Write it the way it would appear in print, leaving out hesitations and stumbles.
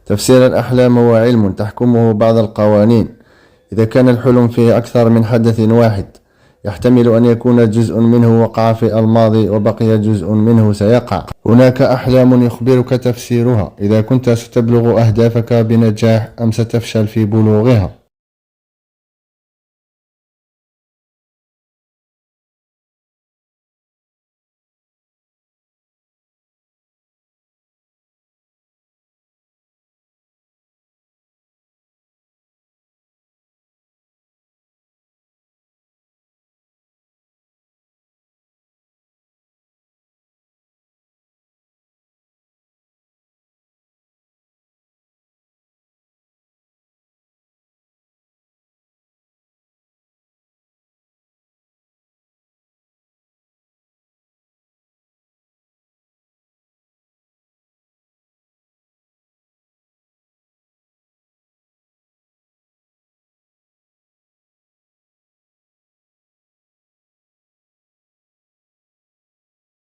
تفسير الأحلام هو علم تحكمه بعض القوانين. إذا كان الحلم فيه أكثر من حدث واحد، يحتمل أن يكون جزء منه وقع في الماضي وبقي جزء منه سيقع. هناك أحلام يخبرك تفسيرها إذا كنت ستبلغ أهدافك بنجاح أم ستفشل في بلوغها.